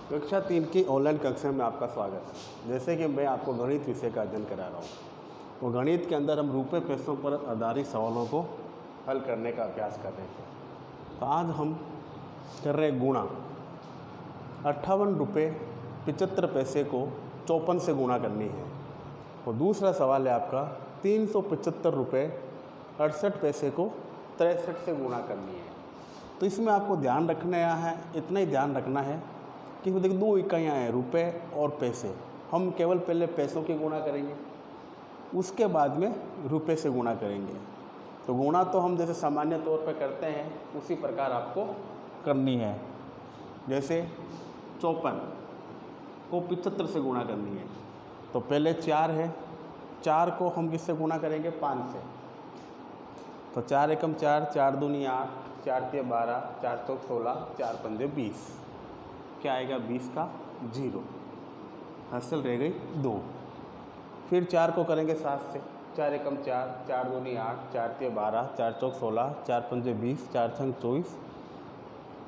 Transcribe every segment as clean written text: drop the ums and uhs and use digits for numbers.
कक्षा 3 की ऑनलाइन कक्षा में आपका स्वागत है। जैसे कि मैं आपको गणित विषय का अध्ययन करा रहा हूँ, वो गणित के अंदर हम रुपये पैसों पर आधारित सवालों को हल करने का अभ्यास कर रहे थे। तो आज हम कर रहे गुणा। 58 रुपये 75 पैसे को 54 से गुणा करनी है। और दूसरा सवाल है आपका 375 रुपये 68 पैसे को 63 से गुणा करनी है। तो इसमें आपको ध्यान रखना है, इतना ही ध्यान रखना है कि देखिए दो इकाइयाँ हैं, रुपए और पैसे। हम केवल पहले पैसों की गुणा करेंगे, उसके बाद में रुपए से गुणा करेंगे। तो गुणा तो हम जैसे सामान्य तौर पर करते हैं उसी प्रकार आपको करनी है। जैसे 54 को 75 से गुणा करनी है, तो पहले 4 है, 4 को हम किससे गुणा करेंगे? 5 से। तो 4 एकम 4, 4 दूनी 8, 4 तिया 12, 4 चौक 16, 4 पंजे 20। क्या आएगा? 20 का 0, हासिल रह गई 2। फिर 4 को करेंगे 7 से। 4 एकम 4, 4 दूनी 8, 4 तिया 12, 4 चौक 16, 4 पंजे 20, 4 छंग 24,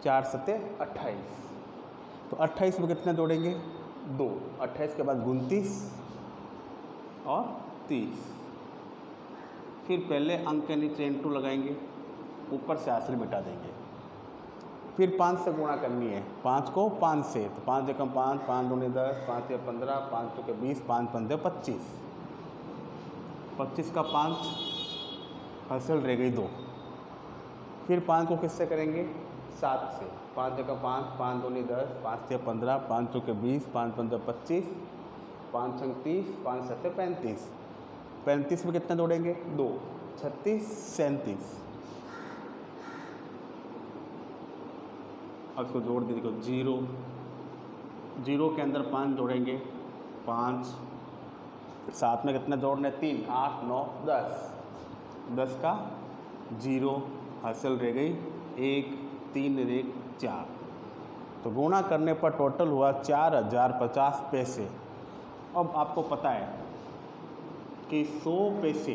4 सत्ते 28। तो 28 में कितने जोड़ेंगे? 2। 28 के बाद 29 और 30। फिर पहले अंक के नीचे इंटू लगाएंगे, ऊपर से हासिल मिटा देंगे। फिर 5 से गुणा करनी है, 5 को 5 से। तो 5 एकम 5, 5 दूनी 10, 5 या 15, 5 चौके 20, 5 पंजे 25। 25 का 5 हासिल रह गई 2। फिर 5 को किससे करेंगे? 7 से। 5 एकम 5, 5 दूनी 10, 5 या 15, 5 चौके 20, 5 पंजे 25, 5 छंग 30, 5 सत्ते 35। 35 में कितने जोड़ेंगे? 2। 36, 37। अब इसको जोड़ दीजिए। 0, 0 के अंदर 5 जोड़ेंगे, 5। 7 में कितने जोड़ने? 3, 8, 9, 10। 10 का 0 हासिल रह गई 1, 3 1 4। तो गुणा करने पर टोटल हुआ 4050 पैसे। अब आपको पता है कि 100 पैसे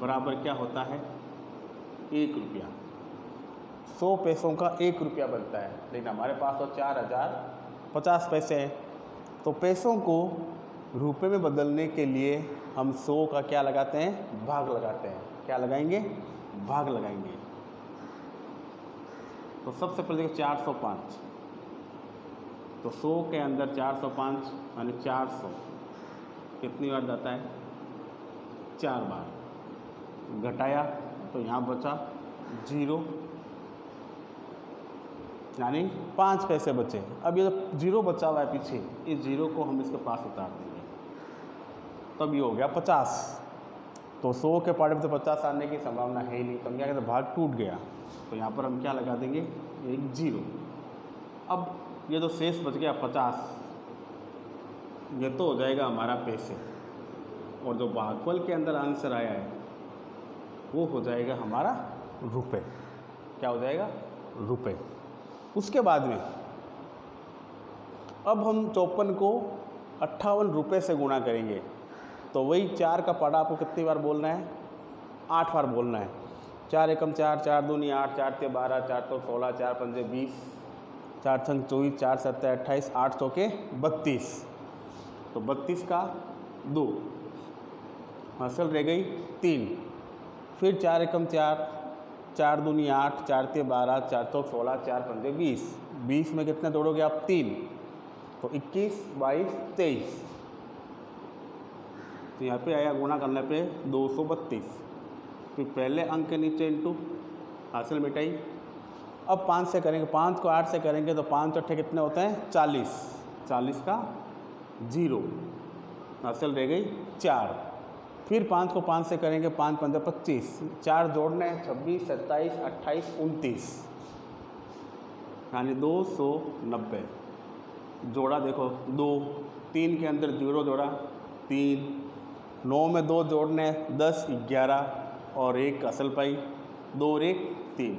बराबर क्या होता है? 1 रुपया। 100 पैसों का 1 रुपया बनता है, लेकिन हमारे पास तो 4050 पैसे हैं। तो पैसों को रुपए में बदलने के लिए हम 100 का क्या लगाते हैं? भाग लगाते हैं। क्या लगाएंगे? भाग लगाएंगे। तो सबसे पहले देखो 405। तो 100 के अंदर 405 यानी 400 कितनी बार जाता है? 4 बार। घटाया तो यहाँ बचा 0, यानी 5 पैसे बचे। अब ये जो 0 बचा हुआ है पीछे, इस 0 को हम इसके पास उतार देंगे, तब ये हो गया 50। तो 100 के पार्ट में तो 50 आने की संभावना है ही नहीं, तो हम क्या कहते हैं? भाग टूट गया। तो यहाँ पर हम क्या लगा देंगे? एक 0। अब ये जो शेष बच गया 50, ये तो हो जाएगा हमारा पैसे, और जो भागफल के अंदर आंसर आया है वो हो जाएगा हमारा रुपए। क्या हो जाएगा? रुपए। उसके बाद में अब हम 54 को 58 रुपये से गुणा करेंगे। तो वही 4 का पढ़ा आपको कितनी बार बोलना है? 8 बार बोलना है। 4 एकम 4, 4 दूनी 8, 4 तिया 12, 4 चौक 16, 4 पंजे 20, 4 छंग 24, 4 सत्ते 28, 8 चौके 32। तो 32 का 2 हासिल रह गई 3। फिर 4 एकम 4, 4 दूनी 8, 4 तिया 12, 4 चौक 16, 4 पंजे 20। 20 में कितने जोड़ोगे आप? 3। तो 21, 22, 23। तो यहाँ पे आया गुणा करने पे 232। फिर पहले अंक के नीचे इंटू, हासिल मिटाई। अब 5 से करेंगे, 5 को 8 से करेंगे तो 5 अट्ठे कितने होते हैं? 40। 40 का 0 हासिल रह गई 4। फिर 5 को 5 से करेंगे, 5 पंजे 25, 4 जोड़ने हैं 26, 27, 28, 29, यानी 290। जोड़ा देखो 2, 3 के अंदर 0 जोड़ा 3, 9 में 2 जोड़ने 10, 11 और 1 असल पाई, 2 और 1 3।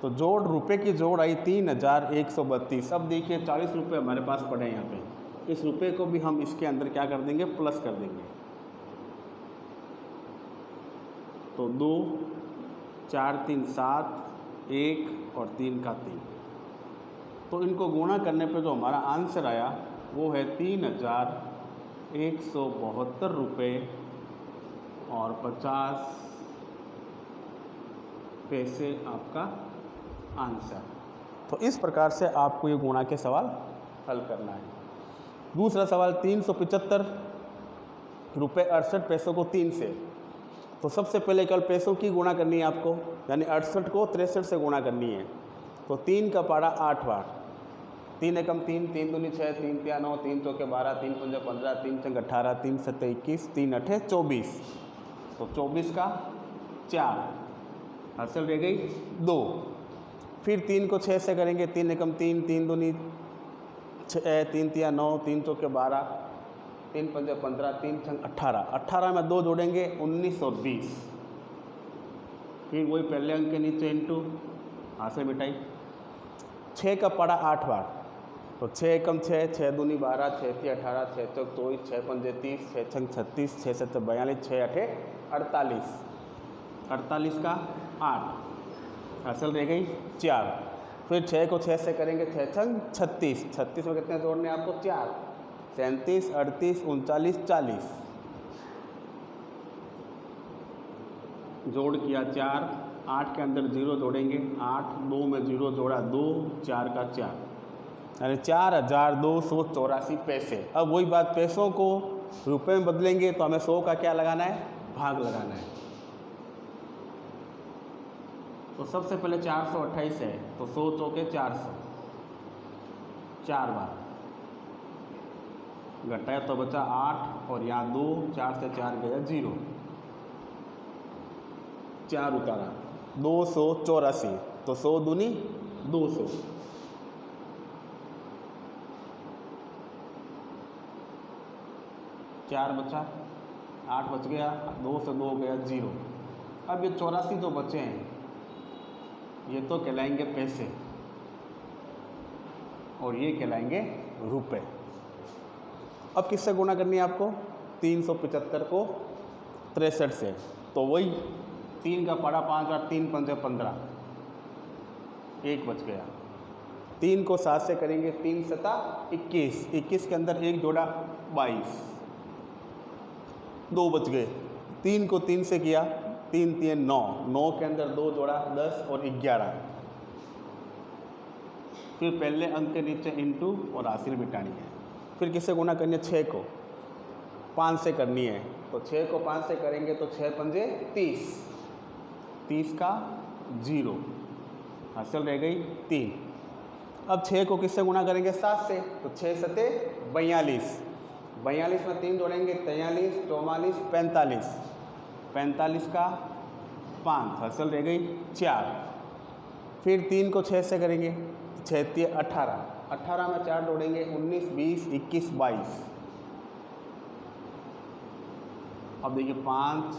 तो जोड़ रुपए की जोड़ आई 3132। अब देखिए 40 रुपये हमारे पास पड़े हैं यहाँ पे। इस रुपये को भी हम इसके अंदर क्या कर देंगे? प्लस कर देंगे। तो 2, 4 3 7, 1 और 3 का 3। तो इनको गुणा करने पे जो हमारा आंसर आया वो है 3172 रुपये और 50 पैसे आपका आंसर। तो इस प्रकार से आपको ये गुणा के सवाल हल करना है। दूसरा सवाल 375 रुपये 68 पैसों को 3 से। तो सबसे पहले केवल पैसों की गुणा करनी है आपको, यानी 68 को 63 से गुणा करनी है। तो 3 का पारा 8 बार, 3 एकम 3, 3 दूनी 6, 3 तिया 9, 3 चौके 12, 3 पंजे 15, 3 चंग 18, 3 सत्ते 21, 3 अठे 24। तो 24 का 4 हासिल रह गई 2। फिर 3 को 6 से करेंगे, 3 एकम 3, 3 दूनी 6, 3 तिया 9, 3 चौके 12, 3 पंजे 15, 3 छंग 18, 18 में 2 जोड़ेंगे 19 और 20। फिर वही पहले अंक के नीचे इंटू हासिल मिटाई। 6 का पड़ा 8 बार, तो 6 एकम 6, 6 दूनी 12, 6 ती 18, 6 चौक 24, 6 पंजे 30, 6 छंग 36, 6 सत्ते 42, 6 अठे 48, 48 का 8 हासिल रह गई 4। फिर 6 को 6 से करेंगे, 6 छंग 36, 36 में कितने जोड़ने आपको 4, 37, 38, 39, 40 जोड़ किया 4। 8 के अंदर 0 जोड़ेंगे 8, 2 में 0 जोड़ा 2, 4 का 4, यानी 4284 पैसे। अब वही बात, पैसों को रुपए में बदलेंगे तो हमें 100 का क्या लगाना है, भाग लगाना है। तो सबसे पहले 428 है, तो 100 चौके 400, 4 बार घटाया तो बचा 8 और यहाँ 2, 4 से 4 गया 0, 4 उतारा 284, तो 100 दूनी 200, 4 बचा, 8 बच गया, 2 से 2 गया 0। अब ये 84 जो बचे हैं ये तो कहलाएंगे पैसे और ये कहलाएंगे रुपए। अब किससे गुणा करनी है आपको, 375 को 63 से। तो वही 3 का पड़ा 5 और 3 पंजे 15, 1 बच गया। 3 को 7 से करेंगे, 3 सता 21, 21 के अंदर 1 जोड़ा 22, 2 बच गए। 3 को 3 से किया, 3 3 9, 9 के अंदर 2 जोड़ा 10 और 11। फिर पहले अंक के नीचे इंटू और हासिल मिटानी है। फिर किससे गुणा करनी है, 6 को 5 से करनी है। तो 6 को 5 से करेंगे तो 6 पंजे 30, 30 का 0 हासिल रह गई 3। अब 6 को किससे गुणा करेंगे, 7 से, तो 6 सते 42, 42 में 3 जोड़ेंगे 43, 44, 45, 45 का 5 हासिल रह गई 4। फिर 3 को 6 से करेंगे, 6 × 18, 18 में 4 जोड़ेंगे 19, 20, 21, 22। अब देखिए 5,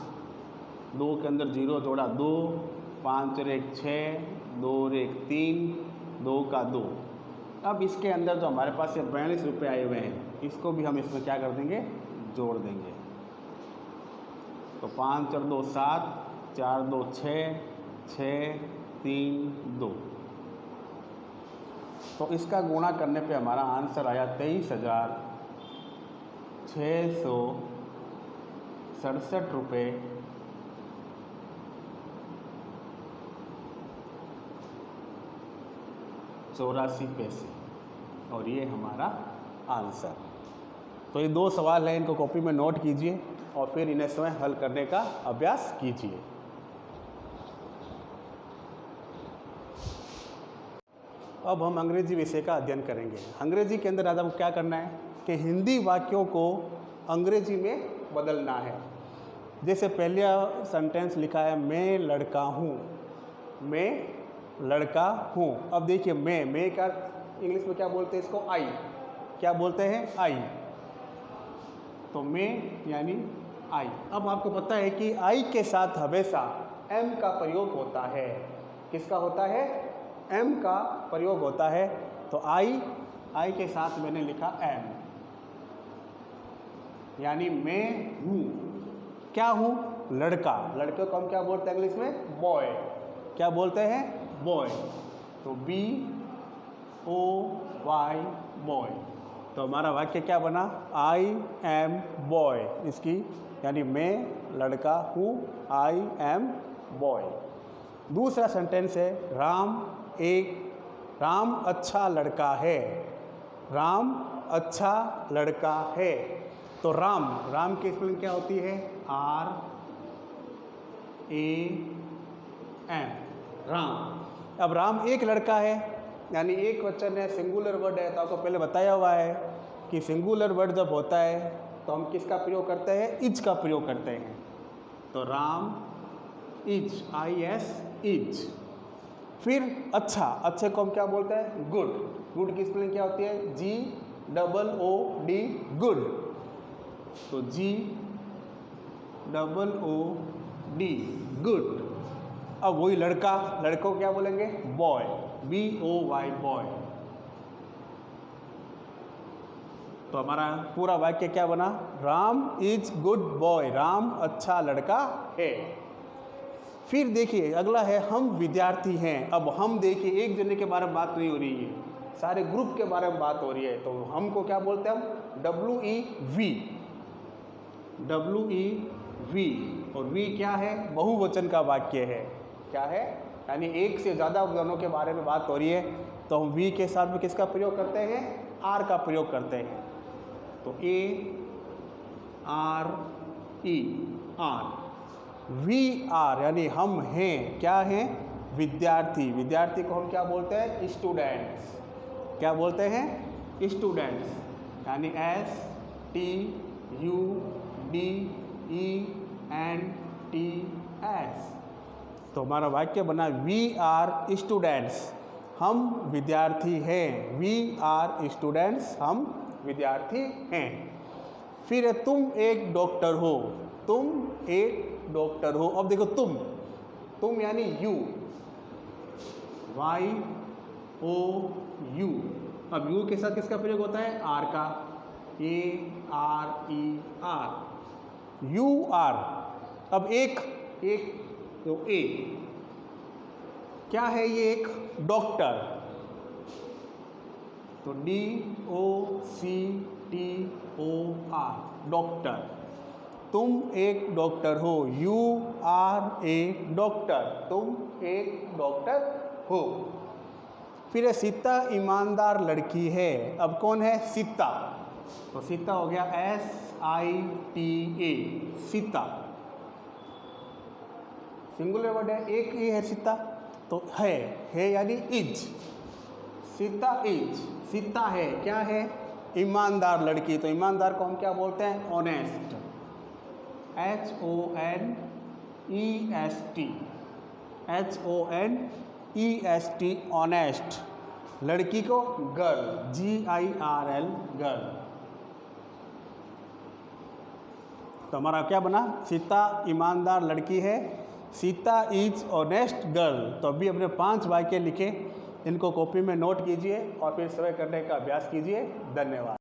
2 के अंदर 0 जोड़ा 2, 5 और 1 6, 2 और 1 3, 2 का 2। अब इसके अंदर जो हमारे पास ये 42 रुपये आए हुए हैं, इसको भी हम इसमें क्या कर देंगे, जोड़ देंगे। तो 5 और 2 7, 4 2 6, 6 3 2। तो इसका गुणा करने पे हमारा आंसर आया 23,667 रुपये 84 पैसे, और ये हमारा आंसर। तो ये 2 सवाल हैं, इनको कॉपी में नोट कीजिए और फिर इन्हें स्वयं हल करने का अभ्यास कीजिए। अब हम अंग्रेजी विषय का अध्ययन करेंगे। अंग्रेजी के अंदर आज आपको क्या करना है कि हिंदी वाक्यों को अंग्रेजी में बदलना है। जैसे पहले सेंटेंस लिखा है, मैं लड़का हूँ, मैं लड़का हूँ। अब देखिए मैं का इंग्लिश में क्या बोलते हैं, इसको आई, क्या बोलते हैं, आई। तो मैं यानी आई। अब आपको पता है कि आई के साथ हमेशा एम का प्रयोग होता है। किसका होता है, एम का प्रयोग होता है। तो आई के साथ मैंने लिखा एम, यानी मैं हूँ, क्या हूँ, लड़का। लड़के को हम क्या बोलते हैं इंग्लिश में, बॉय। क्या बोलते हैं, बॉय। तो BOY BOY बॉय। तो हमारा वाक्य क्या बना? आई एम बॉय, इसकी यानी मैं लड़का हूँ, आई एम बॉय। दूसरा सेंटेंस है राम अच्छा लड़का है, राम अच्छा लड़का है। तो राम की स्पेलिंग क्या होती है? RAM, राम। अब राम एक लड़का है, यानी एक वचन है, सिंगुलर वर्ड है। तो आपको पहले बताया हुआ है कि सिंगुलर वर्ड जब होता है तो हम किसका प्रयोग करते हैं? इज का प्रयोग करते हैं। तो राम इज, IS इज। फिर अच्छे को हम क्या बोलते हैं? गुड की स्पेलिंग क्या होती है? GOOD, good. तो GOOD, गुड। अब वही लड़कों क्या बोलेंगे? Boy, BOY boy. तो हमारा पूरा वाक्य क्या बना? Ram is good boy, Ram अच्छा लड़का है। फिर देखिए अगला है हम विद्यार्थी हैं। अब हम देखिए एक जने के बारे में बात नहीं हो रही है, सारे ग्रुप के बारे में बात हो रही है। तो हमको क्या बोलते हैं? हम WEV। और वी क्या है? बहुवचन का वाक्य है। क्या है? यानी एक से ज़्यादा जनों के बारे में बात हो रही है, तो हम वी के साथ में किसका प्रयोग करते हैं? आर का प्रयोग करते हैं। तो ARE, आर। VR यानी हम हैं, क्या हैं? विद्यार्थी को हम क्या बोलते हैं? स्टूडेंट्स। क्या बोलते हैं? स्टूडेंट्स। यानी STUDENTS। तो हमारा वाक्य बना वी आर स्टूडेंट्स, हम विद्यार्थी हैं। वी आर स्टूडेंट्स, हम विद्यार्थी हैं। फिर है तुम एक डॉक्टर हो, तुम एक डॉक्टर हो। अब देखो तुम यानी यू, YOU। अब यू के साथ किसका प्रयोग होता है? आर का, ARER, यू आर। अब एक तो क्या है? ये एक डॉक्टर। तो DOCTOR, डॉक्टर। तुम एक डॉक्टर हो, यू आर ए डॉक्टर, तुम एक डॉक्टर हो। फिर है सीता ईमानदार लड़की है। अब कौन है? सीता। तो सीता हो गया SITA, सीता। सिंगुलर वर्ड है, एक ही है सीता। तो है यानी इज, सीता इज, सीता है, क्या है? ईमानदार लड़की। तो ईमानदार को हम क्या बोलते हैं? Honest, HONEST, honest. लड़की को गर्ल, GIRL, गर्ल। तो हमारा क्या बना? सीता ईमानदार लड़की है, सीता इज ऑनेस्ट गर्ल। तो अभी अपने 5 वाक्य लिखे, इनको कॉपी में नोट कीजिए और फिर स्वयं करने का अभ्यास कीजिए। धन्यवाद।